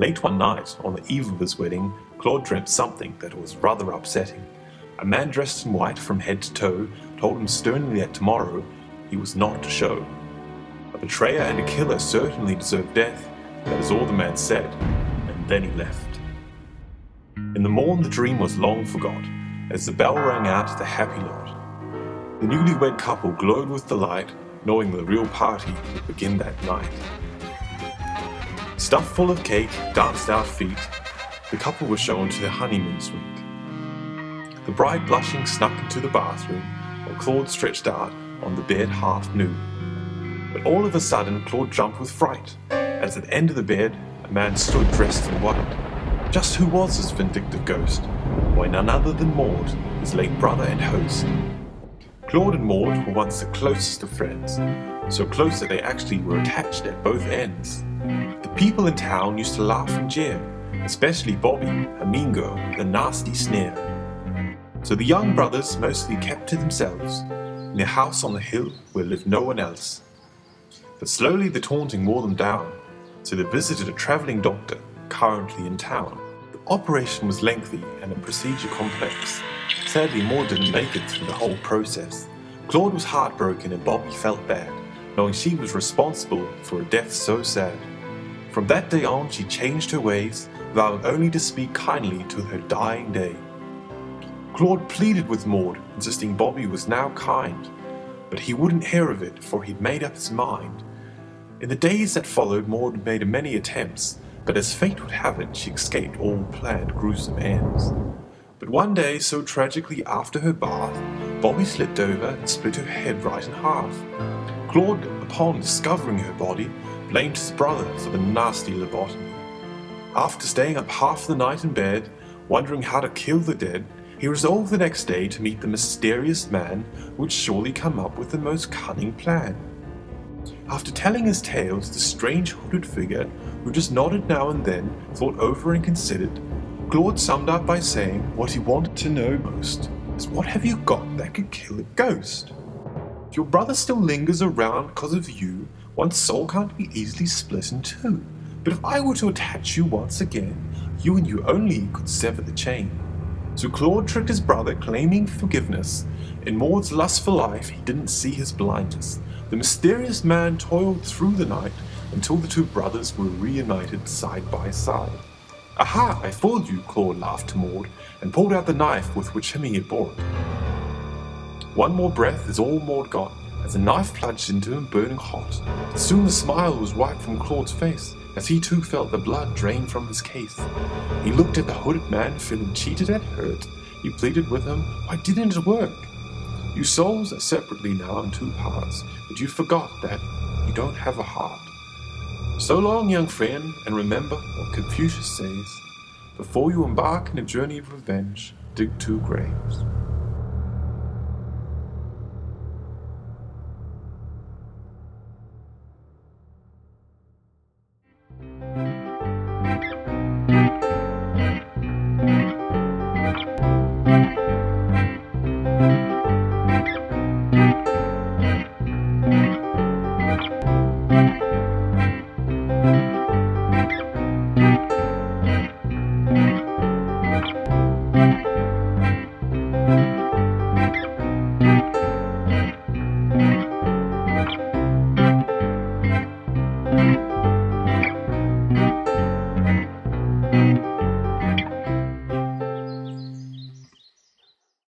Late one night, on the eve of his wedding, Claude dreamt something that was rather upsetting. A man dressed in white from head to toe told him sternly that tomorrow he was not to show. A betrayer and a killer certainly deserved death, that is all the man said, and then he left. In the morn the dream was long forgot, as the bell rang out the happy lot. The newlywed couple glowed with delight, knowing the real party would begin that night. Stuffed full of cake, danced out feet, the couple was shown to their honeymoon suite. The bride blushing snuck into the bathroom, while Claude stretched out on the bed half nude. But all of a sudden Claude jumped with fright, as at the end of the bed a man stood dressed in white. Just who was this vindictive ghost? Why, none other than Maud, his late brother and host. Claude and Maud were once the closest of friends, so close that they actually were attached at both ends. The people in town used to laugh and jeer, especially Bobby, a mean girl with a nasty sneer. So the young brothers mostly kept to themselves, in their house on the hill where lived no one else. But slowly the taunting wore them down, so they visited a travelling doctor currently in town. The operation was lengthy and the procedure complex. Sadly, Maud didn't make it through the whole process. Claude was heartbroken and Bobby felt bad, knowing she was responsible for a death so sad. From that day on she changed her ways, vowing only to speak kindly to her dying day. Claude pleaded with Maud, insisting Bobby was now kind, but he wouldn't hear of it, for he'd made up his mind. In the days that followed, Maud made many attempts, but as fate would have it, she escaped all planned gruesome ends. But one day, so tragically after her bath, Bobby slipped over and split her head right in half. Claude, upon discovering her body, blamed his brother for the nasty lobotomy. After staying up half the night in bed, wondering how to kill the dead, he resolved the next day to meet the mysterious man who would surely come up with the most cunning plan. After telling his tale to the strange hooded figure, who just nodded now and then, thought over and considered, Claude summed up by saying what he wanted to know most is, what have you got that could kill a ghost? If your brother still lingers around because of you, one's soul can't be easily split in two. But if I were to attach you once again, you and you only could sever the chain. So Claude tricked his brother, claiming forgiveness. In Maud's lust for life, he didn't see his blindness. The mysterious man toiled through the night until the two brothers were reunited side by side. Aha, I fooled you, Claude laughed to Maud, and pulled out the knife with which he had bought. One more breath is all Maud got, as the knife plunged into him burning hot. But soon the smile was wiped from Claude's face, as he too felt the blood drain from his case. He looked at the hooded man, feeling cheated and hurt. He pleaded with him, why didn't it work? You souls are separately now in two parts, but you forgot that you don't have a heart. So long, young friend, and remember what Confucius says, before you embark on a journey of revenge, dig 2 graves.